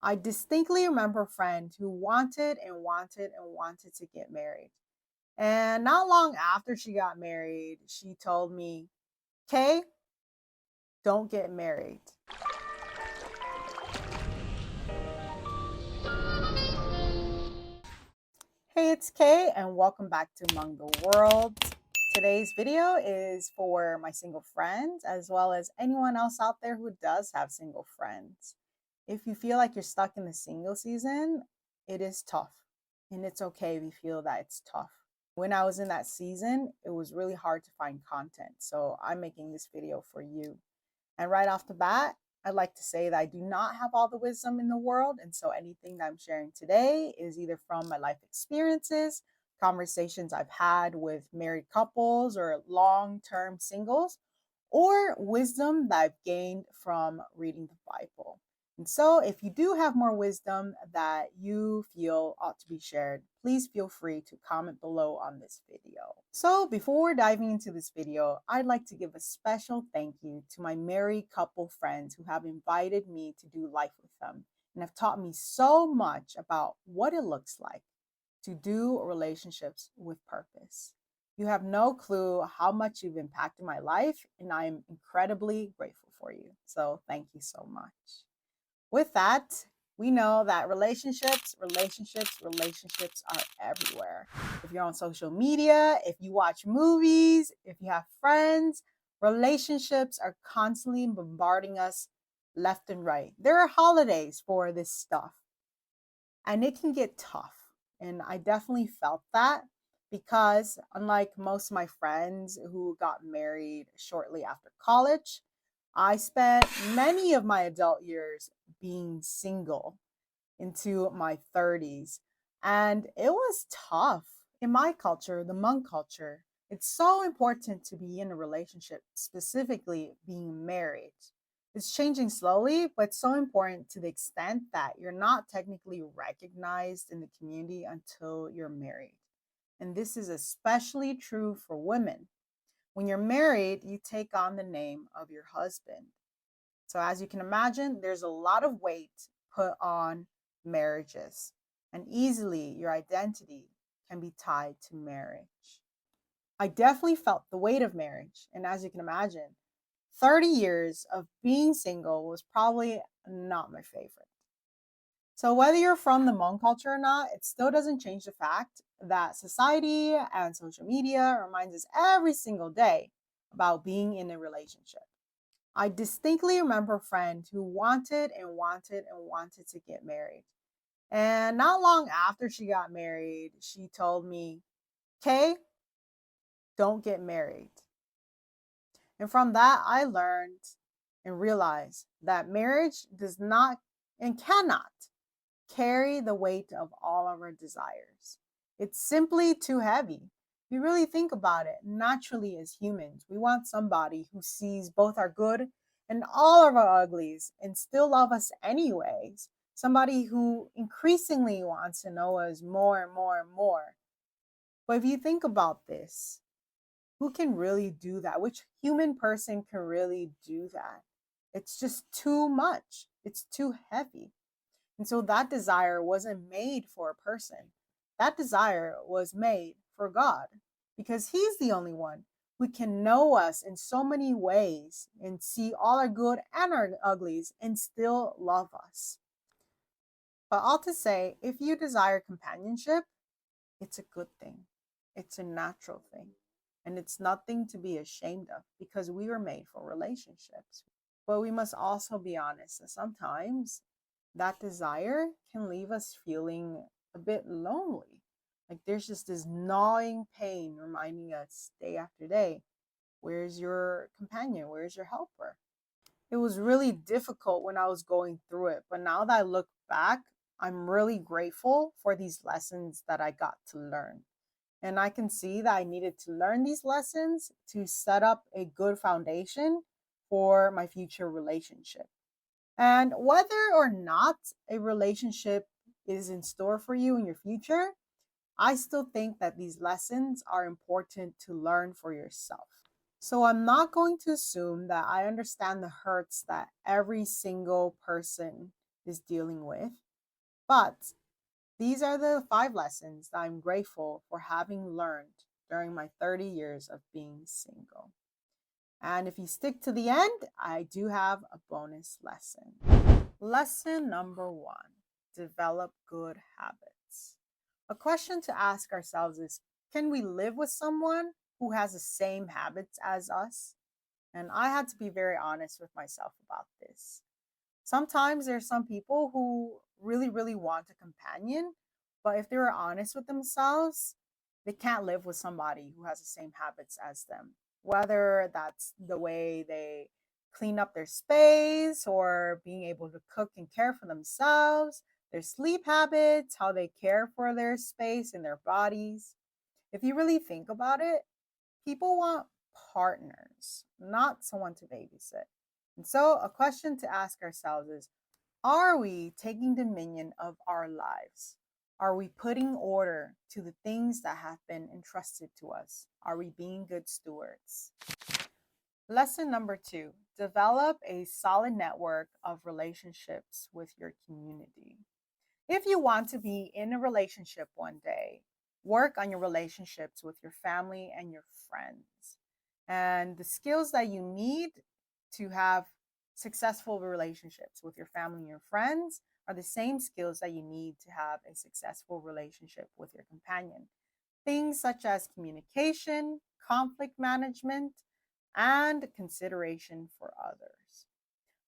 I distinctly remember a friend who wanted and wanted and wanted to get married. And not long after she got married, she told me, Kay, don't get married. Hey, it's Kay, and welcome back to Among the Worlds. Today's video is for my single friends, as well as anyone else out there who does have single friends. If you feel like you're stuck in the single season, it is tough, and it's okay if you feel that it's tough. When I was in that season, it was really hard to find content, so I'm making this video for you. And right off the bat, I'd like to say that I do not have all the wisdom in the world. And so anything that I'm sharing today is either from my life experiences, conversations I've had with married couples or long term singles, or wisdom that I've gained from reading the Bible. And so, if you do have more wisdom that you feel ought to be shared, please feel free to comment below on this video. So, before diving into this video, I'd like to give a special thank you to my married couple friends who have invited me to do life with them and have taught me so much about what it looks like to do relationships with purpose. You have no clue how much you've impacted my life, and I'm incredibly grateful for you. So, thank you so much. With that, we know that relationships are everywhere. If you're on social media, if you watch movies, if you have friends, relationships are constantly bombarding us left and right. There are holidays for this stuff, and it can get tough. And I definitely felt that because, unlike most of my friends who got married shortly after college, I spent many of my adult years being single into my 30s. And it was tough. In my culture, the monk culture, it's so important to be in a relationship, specifically being married. It's changing slowly, but so important to the extent that you're not technically recognized in the community until you're married. And this is especially true for women. When you're married, you take on the name of your husband. So, as you can imagine, there's a lot of weight put on marriages, and easily your identity can be tied to marriage. I definitely felt the weight of marriage, and as you can imagine, 30 years of being single was probably not my favorite. So, whether you're from the Hmong culture or not, it still doesn't change the fact that society and social media reminds us every single day about being in a relationship. I distinctly remember a friend who wanted and wanted and wanted to get married. And not long after she got married, she told me, Kay, don't get married. And from that, I learned and realized that marriage does not and cannot carry the weight of all of our desires. It's simply too heavy. If you really think about it, naturally as humans, we want somebody who sees both our good and all of our uglies and still love us anyways. Somebody who increasingly wants to know us more and more and more. But if you think about this, who can really do that? Which human person can really do that? It's just too much. It's too heavy. And so that desire wasn't made for a person. That desire was made for God because He's the only one who can know us in so many ways and see all our good and our uglies and still love us. But all to say, if you desire companionship, it's a good thing. It's a natural thing. And it's nothing to be ashamed of because we were made for relationships. But we must also be honest that sometimes that desire can leave us feeling a bit lonely. Like there's just this gnawing pain reminding us day after day, where's your companion? Where's your helper? It was really difficult when I was going through it, but now that I look back, I'm really grateful for these lessons that I got to learn. And I can see that I needed to learn these lessons to set up a good foundation for my future relationship. And whether or not a relationship is in store for you in your future, I still think that these lessons are important to learn for yourself. So I'm not going to assume that I understand the hurts that every single person is dealing with. But these are the 5 lessons that I'm grateful for having learned during my 30 years of being single. And if you stick to the end, I do have a bonus lesson. Lesson number 1: develop good habits. A question to ask ourselves is, can we live with someone who has the same habits as us? And I had to be very honest with myself about this. Sometimes there's some people who really, really want a companion, but if they were honest with themselves, they can't live with somebody who has the same habits as them. Whether that's the way they clean up their space or being able to cook and care for themselves, their sleep habits, how they care for their space and their bodies. If you really think about it, people want partners, not someone to babysit. And so, a question to ask ourselves is, are we taking dominion of our lives? Are we putting order to the things that have been entrusted to us? Are we being good stewards? Lesson number 2: develop a solid network of relationships with your community. If you want to be in a relationship one day, work on your relationships with your family and your friends. And the skills that you need to have successful relationships with your family and your friends are the same skills that you need to have a successful relationship with your companion. Things such as communication, conflict management, and consideration for others.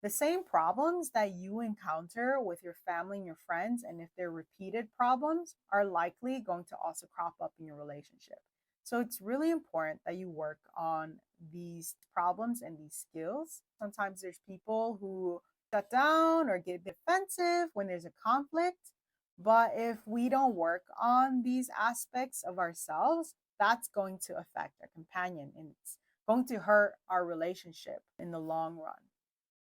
The same problems that you encounter with your family and your friends, and if they're repeated problems, are likely going to also crop up in your relationship. So it's really important that you work on these problems and these skills. Sometimes there's people who shut down or get defensive when there's a conflict. But if we don't work on these aspects of ourselves, that's going to affect our companion and it's going to hurt our relationship in the long run.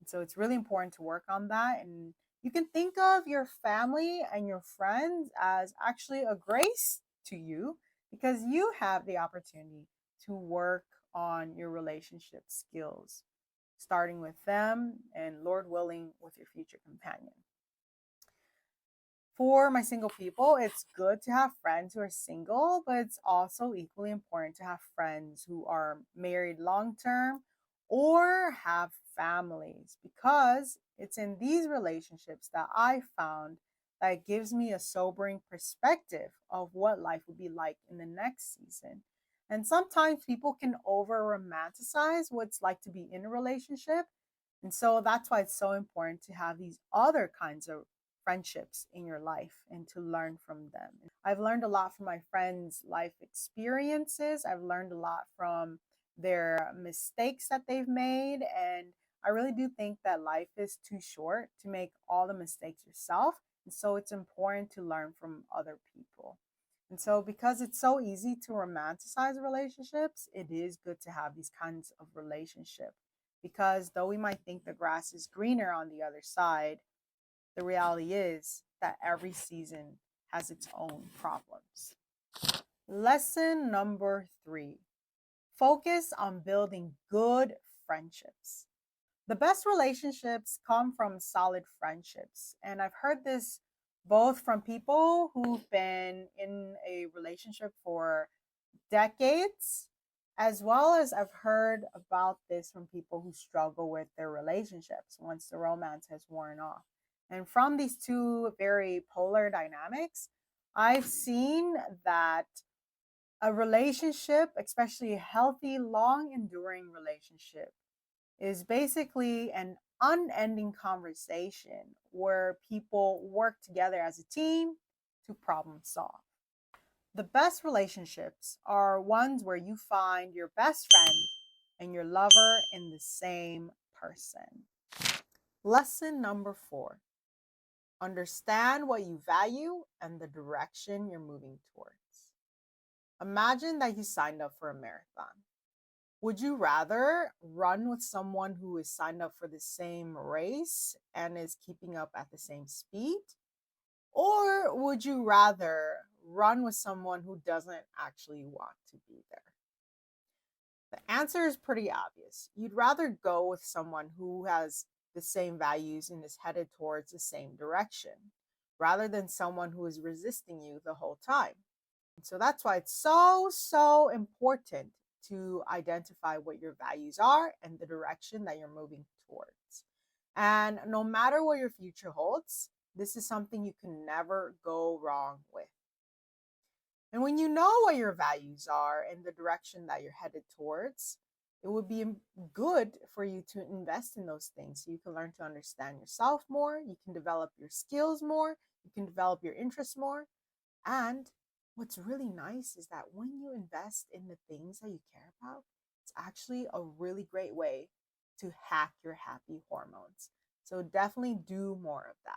So it's really important to work on that. And you can think of your family and your friends as actually a grace to you because you have the opportunity to work on your relationship skills, starting with them and, Lord willing, with your future companion. For my single people, it's good to have friends who are single, but it's also equally important to have friends who are married long term or have families because it's in these relationships that I found that it gives me a sobering perspective of what life would be like in the next season. And sometimes people can over romanticize what it's like to be in a relationship. And so that's why it's so important to have these other kinds of friendships in your life and to learn from them. I've learned a lot from my friends' life experiences. I've learned a lot from their mistakes that they've made. And I really do think that life is too short to make all the mistakes yourself. And so it's important to learn from other people. And so, because it's so easy to romanticize relationships, it is good to have these kinds of relationships. Because though we might think the grass is greener on the other side, the reality is that every season has its own problems. Lesson number 3: focus on building good friendships. The best relationships come from solid friendships. And I've heard this both from people who've been in a relationship for decades, as well as I've heard about this from people who struggle with their relationships once the romance has worn off. And from these two very polar dynamics, I've seen that a relationship, especially a healthy, long enduring relationship, is basically an unending conversation where people work together as a team to problem solve. The best relationships are ones where you find your best friend and your lover in the same person. Lesson number 4: understand what you value and the direction you're moving towards. Imagine that you signed up for a marathon. Would you rather run with someone who is signed up for the same race and is keeping up at the same speed? Or would you rather run with someone who doesn't actually want to be there? The answer is pretty obvious. You'd rather go with someone who has the same values and is headed towards the same direction, rather than someone who is resisting you the whole time. And so that's why it's so important to identify what your values are and the direction that you're moving towards. And no matter what your future holds, this is something you can never go wrong with. And when you know what your values are and the direction that you're headed towards, it would be good for you to invest in those things so you can learn to understand yourself more, you can develop your skills more, you can develop your interests more. And what's really nice is that when you invest in the things that you care about, it's actually a really great way to hack your happy hormones. So definitely do more of that.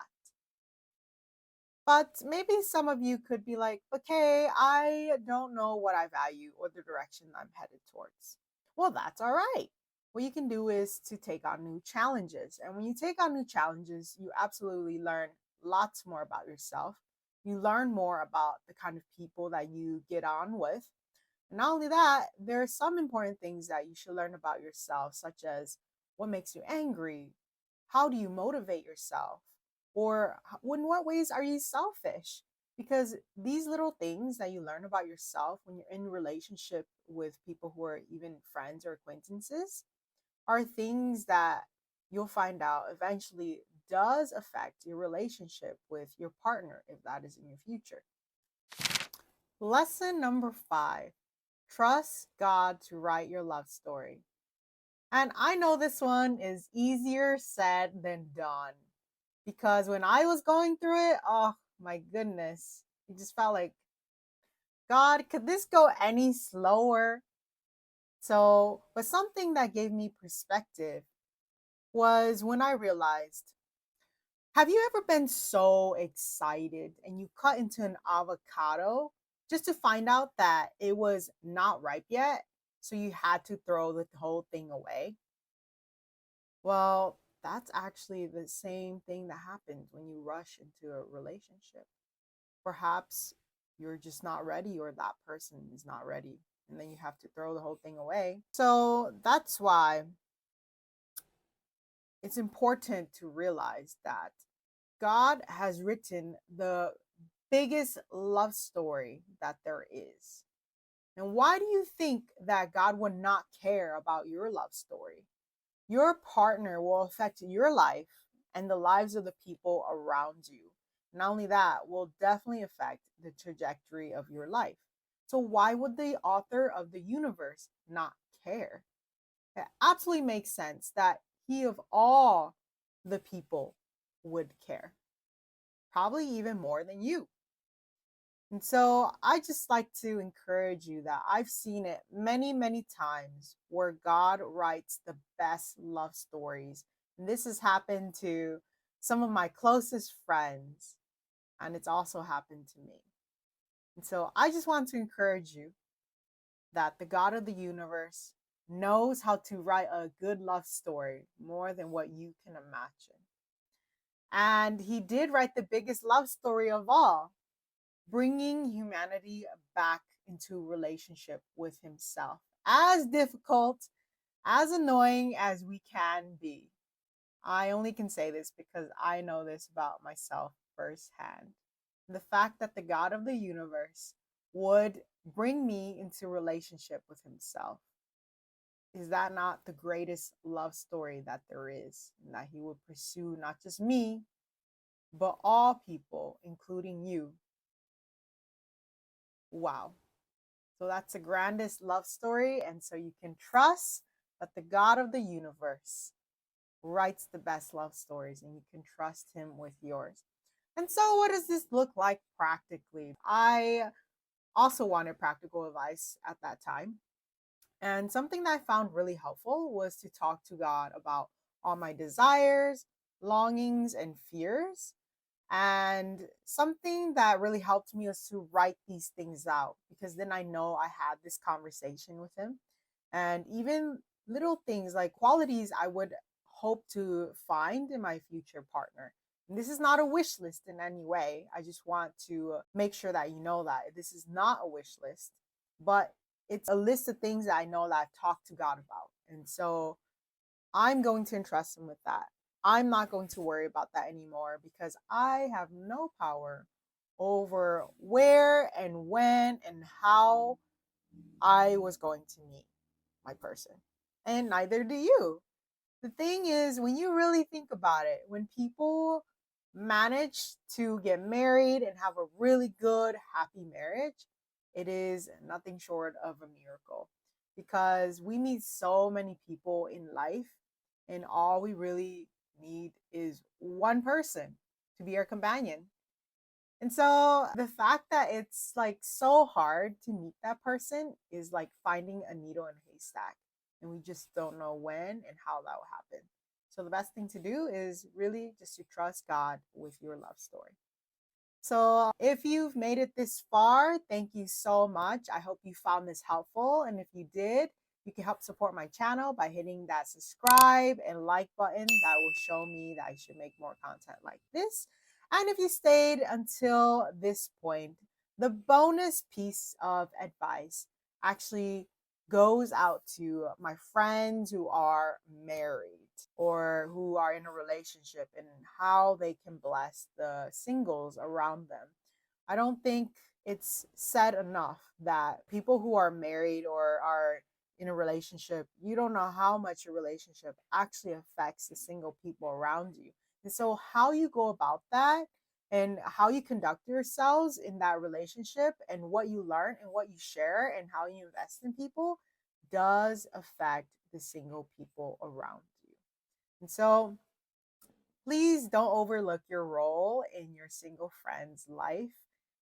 But maybe some of you could be like, okay, I don't know what I value or the direction I'm headed towards. Well, that's all right. What you can do is to take on new challenges. And when you take on new challenges, you absolutely learn lots more about yourself. You learn more about the kind of people that you get on with. And not only that, there are some important things that you should learn about yourself, such as what makes you angry, how do you motivate yourself, or in what ways are you selfish? Because these little things that you learn about yourself when you're in relationship with people who are even friends or acquaintances are things that you'll find out eventually does affect your relationship with your partner if that is in your future. Lesson number 5: trust God to write your love story. And I know this one is easier said than done because when I was going through it, oh my goodness, it just felt like, God, could this go any slower? So, but something that gave me perspective was when I realized, have you ever been so excited and you cut into an avocado just to find out that it was not ripe yet? So you had to throw the whole thing away? Well, that's actually the same thing that happens when you rush into a relationship. Perhaps you're just not ready, or that person is not ready, and then you have to throw the whole thing away. So that's why it's important to realize that God has written the biggest love story that there is. And why do you think that God would not care about your love story? Your partner will affect your life and the lives of the people around you. Not only that, will definitely affect the trajectory of your life. So why would the author of the universe not care? It absolutely makes sense that he of all the people would care, probably even more than you. And so I just like to encourage you that I've seen it many times where God writes the best love stories. And this has happened to some of my closest friends, and it's also happened to me. And so I just want to encourage you that the God of the universe knows how to write a good love story more than what you can imagine. And he did write the biggest love story of all, bringing humanity back into relationship with himself. As difficult, as annoying as we can be. I only can say this because I know this about myself firsthand. The fact that the God of the universe would bring me into relationship with himself, is that not the greatest love story that there is? And that he would pursue not just me, but all people, including you. Wow. So that's the grandest love story. And so you can trust that the God of the universe writes the best love stories and you can trust him with yours. And so, what does this look like practically? I also wanted practical advice at that time. And something that I found really helpful was to talk to God about all my desires, longings, and fears. And something that really helped me was to write these things out, because then I know I had this conversation with him. And even little things like qualities I would hope to find in my future partner. And this is not a wish list in any way. I just want to make sure that you know that this is not a wish list, but it's a list of things that I know that I've talked to God about. And so I'm going to entrust him with that. I'm not going to worry about that anymore because I have no power over where and when and how I was going to meet my person. And neither do you. The thing is, when you really think about it, when people manage to get married and have a really good, happy marriage, it is nothing short of a miracle because we meet so many people in life, and all we really need is one person to be our companion. And so the fact that it's like so hard to meet that person is like finding a needle in a haystack. And we just don't know when and how that will happen. So the best thing to do is really just to trust God with your love story. So if you've made it this far, thank you so much. I hope you found this helpful. And if you did, you can help support my channel by hitting that subscribe and like button. That will show me that I should make more content like this. And if you stayed until this point, the bonus piece of advice actually goes out to my friends who are married or who are in a relationship and how they can bless the singles around them. I don't think it's said enough that people who are married or are in a relationship, you don't know how much your relationship actually affects the single people around you. And so, how you go about that and how you conduct yourselves in that relationship and what you learn and what you share and how you invest in people does affect the single people around you. And so please don't overlook your role in your single friend's life.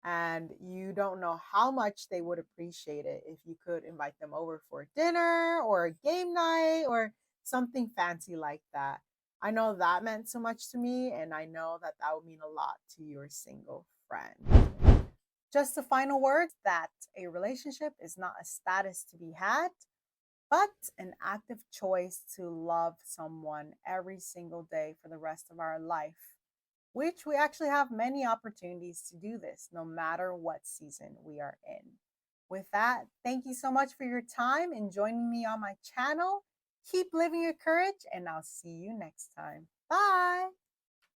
And you don't know how much they would appreciate it if you could invite them over for dinner or a game night or something fancy like that. I know that meant so much to me, and I know that that would mean a lot to your single friend. Just the final words that a relationship is not a status to be had, but an active choice to love someone every single day for the rest of our life, which we actually have many opportunities to do this no matter what season we are in. With that, thank you so much for your time and joining me on my channel. Keep living your courage, and I'll see you next time. Bye.